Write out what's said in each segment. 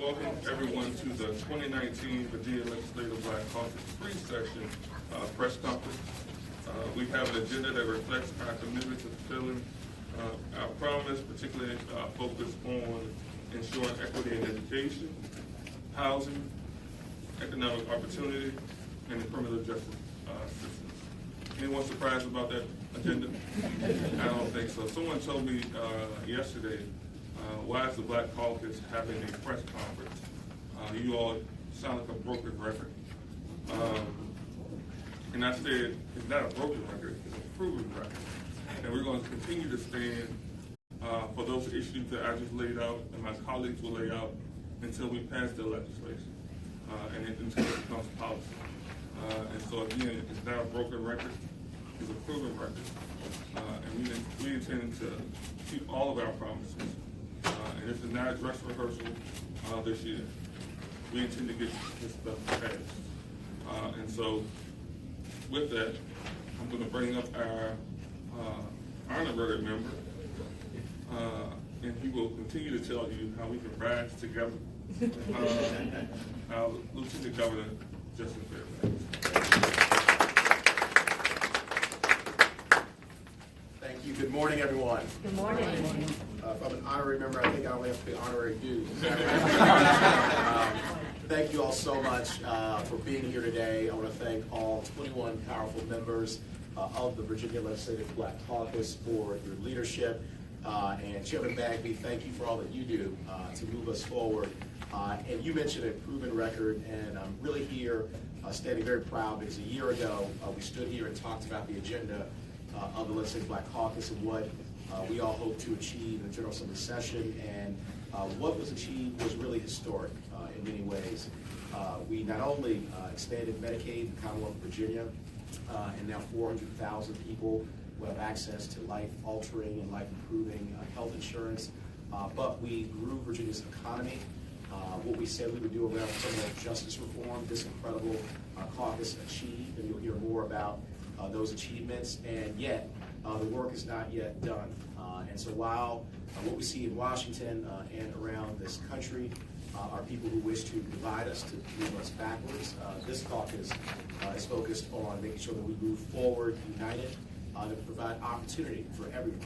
Welcome everyone to the 2019 Virginia Legislative Black Caucus pre-session press conference. We have an agenda that reflects our commitment to fulfilling our promise, particularly focused on ensuring equity in education, housing, economic opportunity, and the criminal justice system. Anyone surprised about that agenda? I don't think so. Someone told me yesterday, why is the Black Caucus having a press conference? You all sound like a broken record. And I said, it's not a broken record, it's a proven record. And we're going to continue to stand for those issues that I just laid out and my colleagues will lay out until we pass the legislation and until it becomes policy. And so again, it's not a broken record, it's a proven record. And we intend to keep all of our promises. And this is not a dress rehearsal this year. We intend to get this stuff passed. And so with that, I'm going to bring up our honorary member, and he will continue to tell you how we can rise together. Our Lieutenant Governor, Justin Fairbanks. Thank you. Good morning, everyone. Good morning. If I'm an honorary member, I think I only have to pay honorary dues. Thank you all so much for being here today. I want to thank all 21 powerful members of the Virginia Legislative Black Caucus for your leadership. And Chairman Bagby, thank you for all that you do to move us forward. And you mentioned a proven record, and I'm really here standing very proud because a year ago we stood here and talked about the agenda of the Legislative Black Caucus and what we all hope to achieve in the General Assembly session. And what was achieved was really historic in many ways. We not only expanded Medicaid in the Commonwealth of Virginia, and now 400,000 people will have access to life-altering and life-improving health insurance, but we grew Virginia's economy. What we said we would do around criminal justice reform, this incredible caucus achieved, and you'll hear more about those achievements, and yet the work is not yet done. And so while what we see in Washington and around this country are people who wish to divide us, to move us backwards, this caucus is focused on making sure that we move forward united, to provide opportunity for everyone,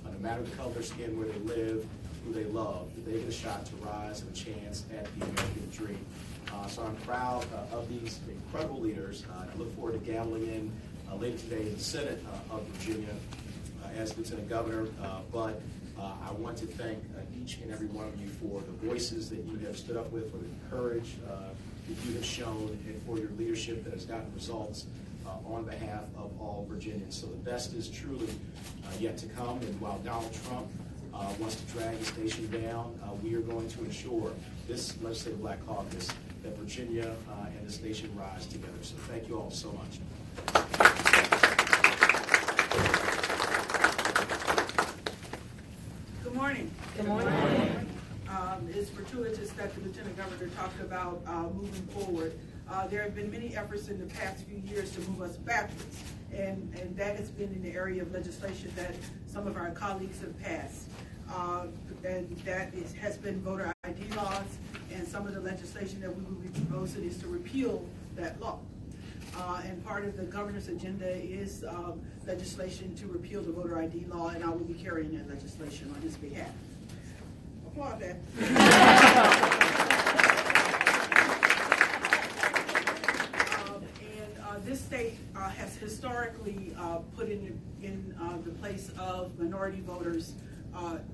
no matter the color of their skin, where they live, who they love, that they get a shot to rise and a chance at the American dream. So I'm proud of these incredible leaders. I look forward to gaveling in later today in the Senate of Virginia as Lieutenant Governor, but I want to thank each and every one of you for the voices that you have stood up with, for the courage that you have shown, and for your leadership that has gotten results on behalf of all Virginians. So the best is truly yet to come, and while Donald Trump wants to drag the station down, we are going to ensure this Legislative Black Caucus that Virginia and this nation rise together. So thank you all so much. Good morning. Good morning. It's fortuitous that the Lieutenant Governor talked about moving forward. There have been many efforts in the past few years to move us backwards, and that has been in the area of legislation that some of our colleagues have passed. And that has been voter ID laws, and some of the legislation that we will be proposing is to repeal that law. And part of the governor's agenda is legislation to repeal the voter ID law, and I will be carrying that legislation on his behalf. Applaud that. This state has historically put in the place of minority voters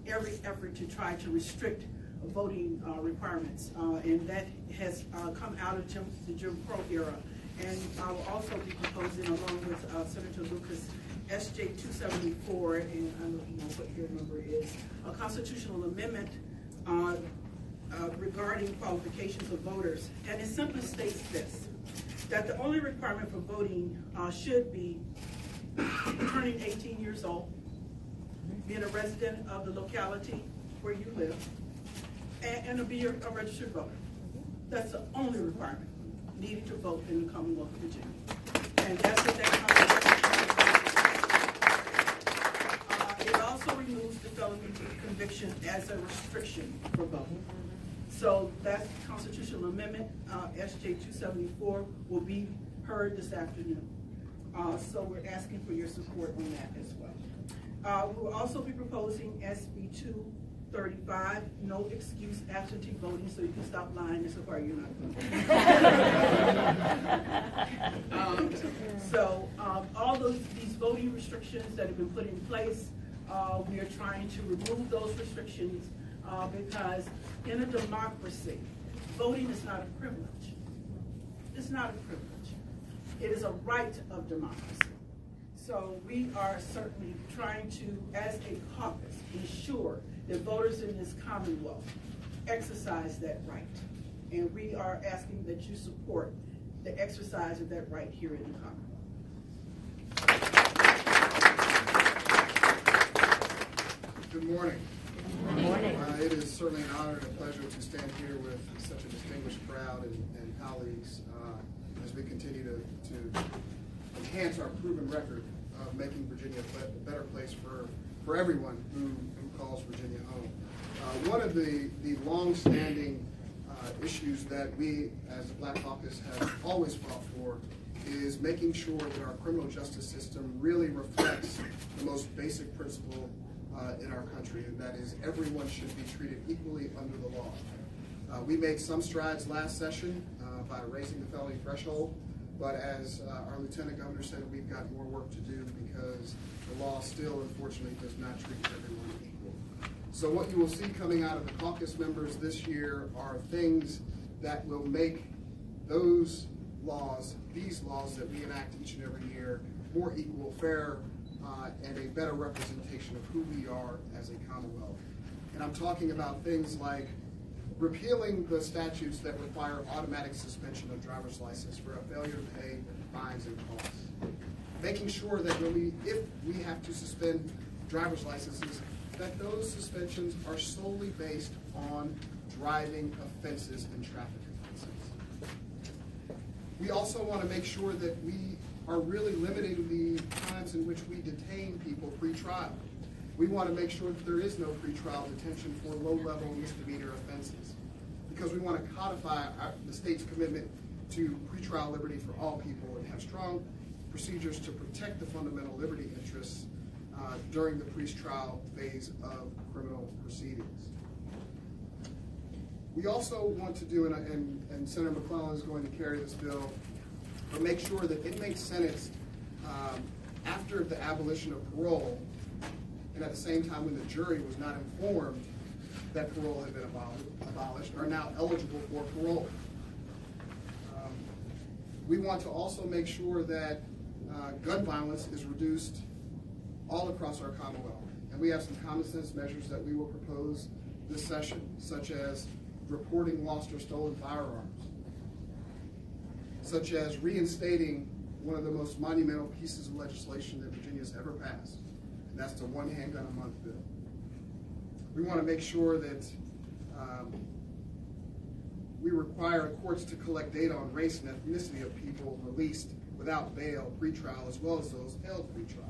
every effort to try to restrict voting requirements, and that has come out of the Jim Crow era. And I will also be proposing, along with Senator Lucas, SJ 274, and I don't know what your number is, a constitutional amendment regarding qualifications of voters. And it simply states this, that the only requirement for voting should be turning 18 years old, being a resident of the locality where you live, and to be a registered voter. That's the only requirement needed to vote in the Commonwealth of Virginia. And that's what that It also removes the felony conviction as a restriction for voting. So that constitutional amendment, SJ 274, will be heard this afternoon. So we're asking for your support on that as well. We will also be proposing SB 235, no excuse absentee voting, so you can stop lying and so far you're not voting. All these voting restrictions that have been put in place, we are trying to remove those restrictions because in a democracy, voting is not a privilege. It's not a privilege. It is a right of democracy. So we are certainly trying to, as a caucus, ensure that voters in this Commonwealth exercise that right. And we are asking that you support the exercise of that right here in the Commonwealth. Good morning. Good morning. It is certainly an honor and a pleasure to stand here with such a distinguished crowd and colleagues as we continue to enhance our proven record of making Virginia a better place for everyone who calls Virginia home. One of the long-standing issues that we as the Black Caucus have always fought for is making sure that our criminal justice system really reflects the most basic principle in our country, and that is everyone should be treated equally under the law. We made some strides last session by raising the felony threshold, but as our Lieutenant Governor said, we've got more work to do because the law still, unfortunately, does not treat everyone equal. So what you will see coming out of the caucus members this year are things that will make those laws, these laws that we enact each and every year, more equal, fair, and a better representation of who we are as a Commonwealth. And I'm talking about things like repealing the statutes that require automatic suspension of driver's license for a failure to pay fines and costs. Making sure that if we have to suspend driver's licenses, that those suspensions are solely based on driving offenses and traffic offenses. We also want to make sure that we are really limiting the times in which we detain people pre-trial. We want to make sure that there is no pre-trial detention for low-level misdemeanor offenses, because we want to codify the state's commitment to pre-trial liberty for all people and have strong procedures to protect the fundamental liberty interests during the pre-trial phase of criminal proceedings. We also want to do, and Senator McClellan is going to carry this bill, but make sure that inmates sentenced after the abolition of parole, and at the same time when the jury was not informed that parole had been abolished, are now eligible for parole. We want to also make sure that gun violence is reduced all across our Commonwealth. And we have some common sense measures that we will propose this session, such as reporting lost or stolen firearms, such as reinstating one of the most monumental pieces of legislation that Virginia has ever passed, and that's the one handgun a month bill. We want to make sure that we require courts to collect data on race and ethnicity of people released without bail pre-trial, as well as those held pre-trial.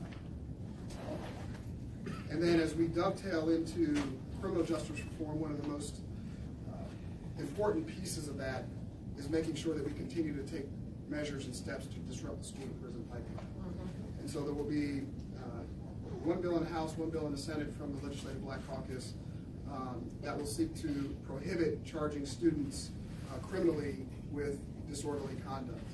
And then as we dovetail into criminal justice reform, one of the most important pieces of that is making sure that we continue to take measures and steps to disrupt the school to prison pipeline. And so there will be one bill in the House, one bill in the Senate from the Legislative Black Caucus that will seek to prohibit charging students criminally with disorderly conduct.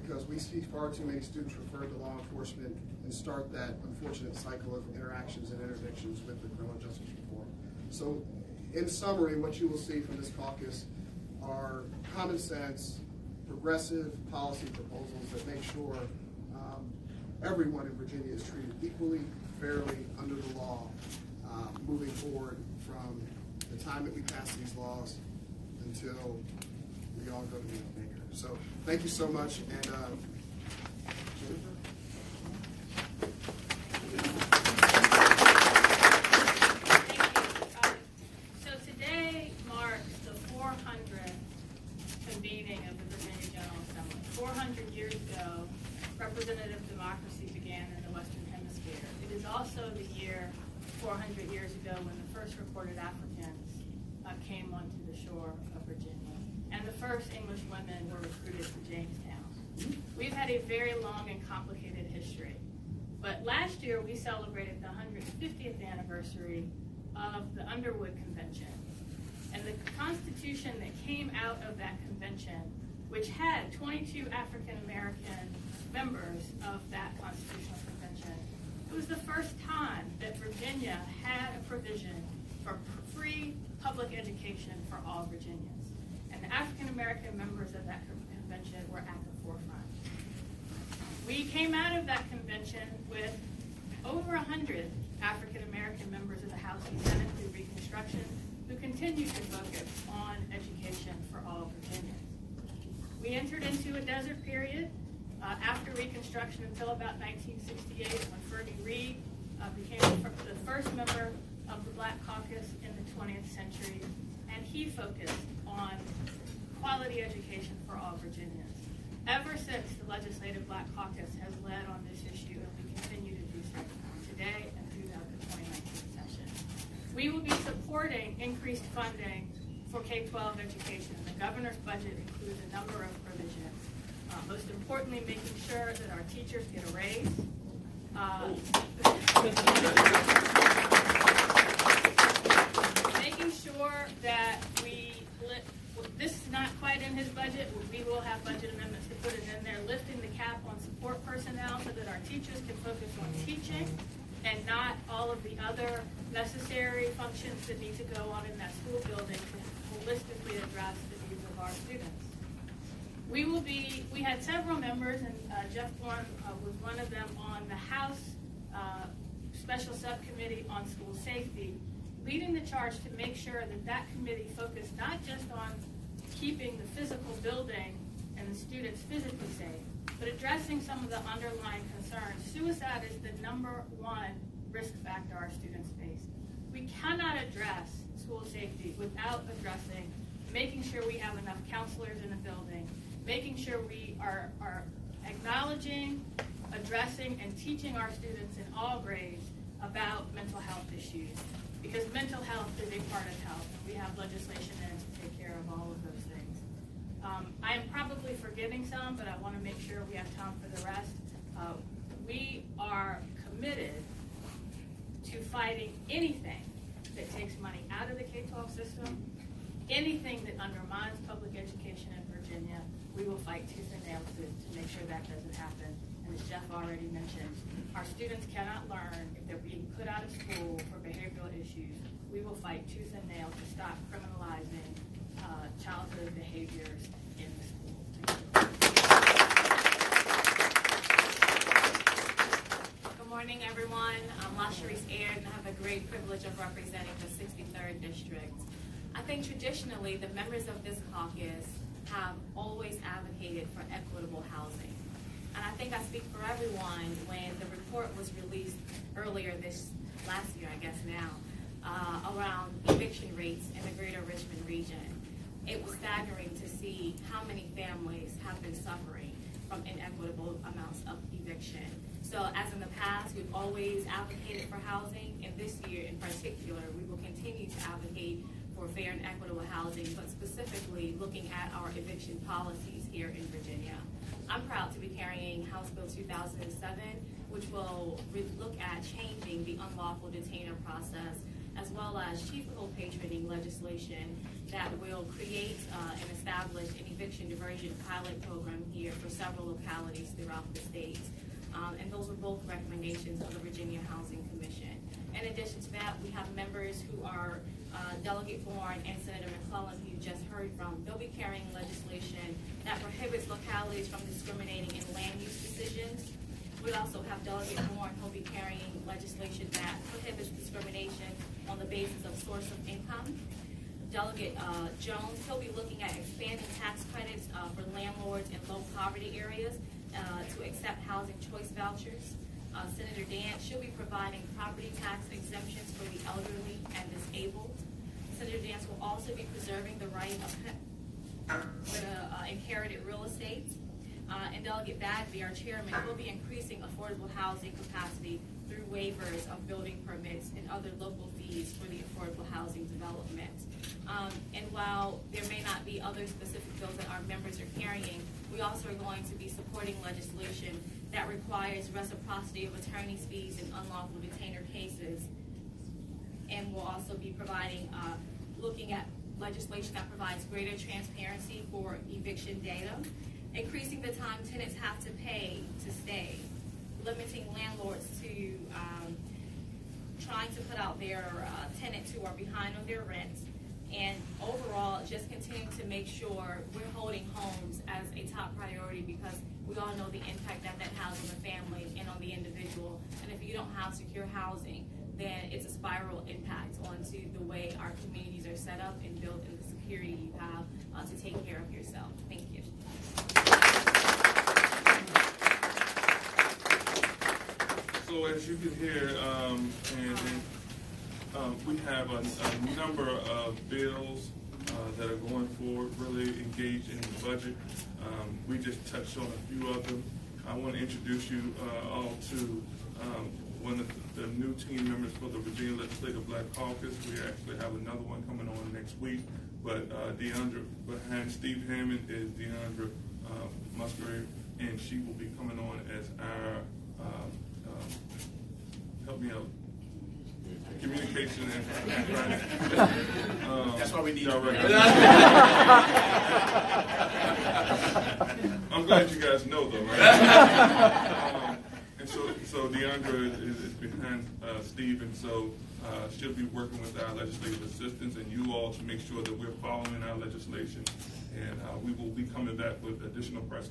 Because we see far too many students referred to law enforcement and start that unfortunate cycle of interactions and interdictions with the criminal justice reform. So in summary, what you will see from this caucus are common sense, progressive policy proposals that make sure everyone in Virginia is treated equally, fairly, under the law, moving forward from the time that we pass these laws until we all go to the maker. So thank you so much, and So today marks the 400th convening of the Virginia General Assembly. 400 years ago, representative democracy began in the Western Hemisphere. It is also the year 400 years ago when the first recorded Africans came onto the Shore of Virginia, and the first English women were recruited to Jamestown. We've had a very long and complicated history, but last year we celebrated the 150th anniversary of the Underwood Convention, and the Constitution that came out of that convention, which had 22 African American members of that constitutional convention, it was the first time that Virginia had a provision for free public education for all Virginians. And the African American members of that convention were at the forefront. We came out of that convention with over 100 African American members of the House and Senate through Reconstruction who continue to focus on education for all Virginians. We entered into a desert period after Reconstruction until about 1968, when Fergie Reed became the first member of the Black Caucus in the 20th century, and he focused on quality education for all Virginians. Ever since, the Legislative Black Caucus has led on this issue, and we continue to do so today and throughout the 2019 session. We will be supporting increased funding for K-12 education. The governor's budget includes a number of provisions. Most importantly, making sure that our teachers get a raise. Making sure that this is not quite in his budget. We will have budget amendments to put it in there, lifting the cap on support personnel so that our teachers can focus on teaching and not all of the other necessary functions that need to go on in that school building to holistically address the needs of our students. We had several members, and Jeff Thorne was one of them, on the House Special Subcommittee on School Safety, leading the charge to make sure that that committee focused not just on keeping the physical building and the students physically safe, but addressing some of the underlying concerns. Suicide is the #1 risk factor our students face. We cannot address school safety without addressing making sure we have enough counselors in the building, making sure we are acknowledging, addressing, and teaching our students in all grades about mental health issues. Because mental health is a part of health, and we have legislation in to take care of all of those things. I am probably forgetting some, but I want to make sure we have time for the rest. We are committed to fighting anything that takes money out of the K-12 system, anything that undermines public education in Virginia. We will fight tooth and nail to make sure that doesn't happen. And as Jeff already mentioned, our students cannot learn if they're being put out of school for behavioral issues. We will fight tooth and nail to stop criminalizing childhood behaviors in the school. Good morning, everyone. I'm LaSharice Aird, and I have the great privilege of representing the 63rd District. I think traditionally, the members of this caucus have always advocated for equitable housing. And I think I speak for everyone when the report was released earlier last year, I guess now, around eviction rates in the greater Richmond region. It was staggering to see how many families have been suffering from inequitable amounts of eviction. So as in the past, we've always advocated for housing, and this year in particular, we will continue to advocate for fair and equitable housing, but specifically looking at our eviction policies here in Virginia. I'm proud to be carrying House Bill 2007, which will look at changing the unlawful detainer process, as well as chief co-patroning legislation that will create and establish an eviction diversion pilot program here for several localities throughout the state. And those are both recommendations of the Virginia Housing Commission. In addition to that, we have members who are Delegate Bourne and Senator McClellan, who you just heard from. They'll be carrying legislation that prohibits localities from discriminating in land use decisions. We also have Delegate Bourne, who'll be carrying legislation that prohibits discrimination on the basis of source of income. Delegate Jones, he'll be looking at expanding tax credits for landlords in low poverty areas to accept housing choice vouchers. Senator Dance, she'll be providing property tax exemptions for the elderly and disabled. Senator Dance will also be preserving the right of inherited real estate. And Delegate Bagby, our chairman, will be increasing affordable housing capacity through waivers of building permits and other local fees for the affordable housing development. And while there may not be other specific bills that our members are carrying, we also are going to be supporting legislation that requires reciprocity of attorney's fees in unlawful detainer cases. And we'll also be providing, looking at legislation that provides greater transparency for eviction data, increasing the time tenants have to pay to stay, limiting landlords to trying to put out their tenants who are behind on their rent, and overall just continuing to make sure we're holding homes as a top priority, because we all know the impact that has on the family and on the individual. And if you don't have secure housing, then it's a spiral impact onto the way our communities are set up and built, and the security you have to take care of yourself. Thank you. So as you can hear, we have a number of bills that are going forward, really engaged in the budget. We just touched on a few of them. I want to introduce you all to one of the new team members for the Virginia Legislative Black Caucus. We actually have another one coming on next week. But Deandra, behind Steve Hammond, is Deandra Musgrave, and she will be coming on as our, help me out, communication and That's why we need you. I'm glad you guys know, though, right? And so Deandra is behind Steve, and so she'll be working with our legislative assistants and you all to make sure that we're following our legislation. And we will be coming back with additional press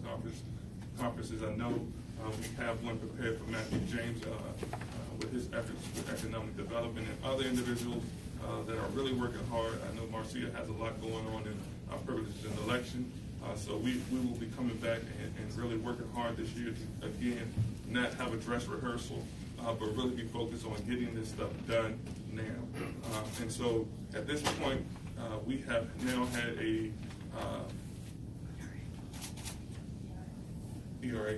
conferences. I know we have one prepared for Matthew James with his efforts with economic development and other individuals that are really working hard. I know Marcia has a lot going on in our privileges and election. So we will be coming back and really working hard this year to, again, not have a dress rehearsal, but really be focused on getting this stuff done now. And so at this point, we have now had a ERA.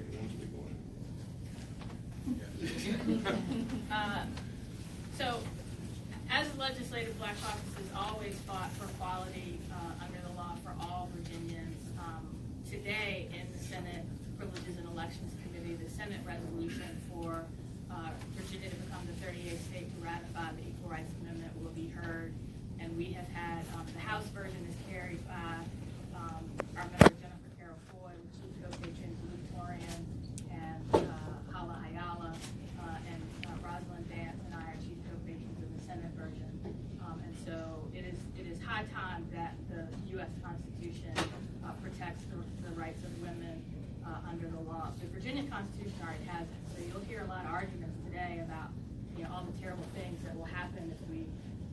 So, as the Legislative Black Caucus has always fought for equality under the law for all Virginians, today in the Senate Privileges and Elections Committee, the Senate resolution for Virginia to become the 38th state to ratify the Equal Rights Amendment will be heard. And we have had, the House version is carried by our member Jennifer Carroll Floyd, Chief Co-Patron Luke Torian, and Hala Ayala, and Rosalind Vance and I are Chief Co-Patrons of the Senate version. And so it is high time that the U.S. Constitution protects the rights of women under the law. The Virginia Constitution already has it. So you'll hear a lot of arguments today about all the terrible things that will happen if we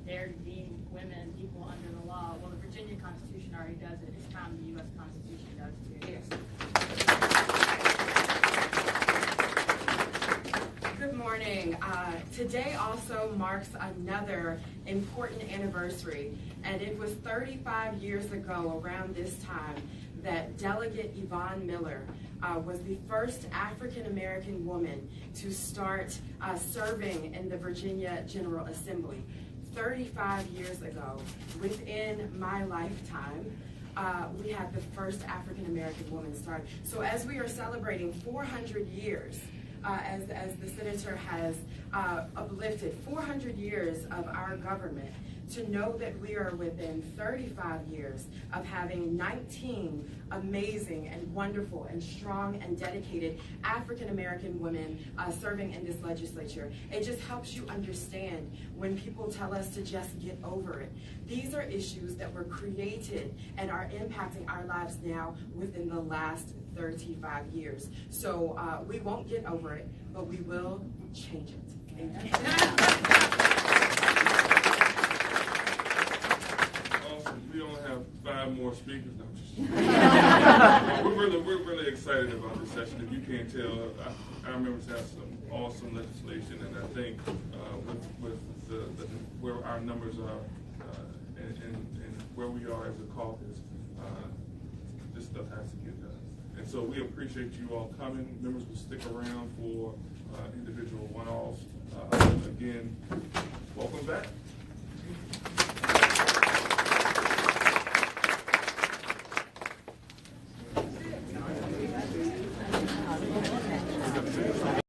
dare to deem women equal under the law. Well, the Virginia Constitution already does it. It's time the U.S. Constitution does too. Yes. Good morning. Today also marks another important anniversary, and it was 35 years ago around this time that Delegate Yvonne Miller was the first African-American woman to start serving in the Virginia General Assembly. 35 years ago, within my lifetime, we had the first African-American woman start. So as we are celebrating 400 years, as the senator has uplifted 400 years of our government, to know that we are within 35 years of having 19 amazing and wonderful and strong and dedicated African-American women serving in this legislature. It just helps you understand when people tell us to just get over it. These are issues that were created and are impacting our lives now within the last 35 years. So we won't get over it, but we will change it. Thank you. We only have 5 more speakers. No, we're really excited about this session. If you can't tell, our members have some awesome legislation, and I think with where our numbers are and where we are as a caucus, this stuff has to get done. And so we appreciate you all coming. Members will stick around for individual one-offs. Again, welcome back.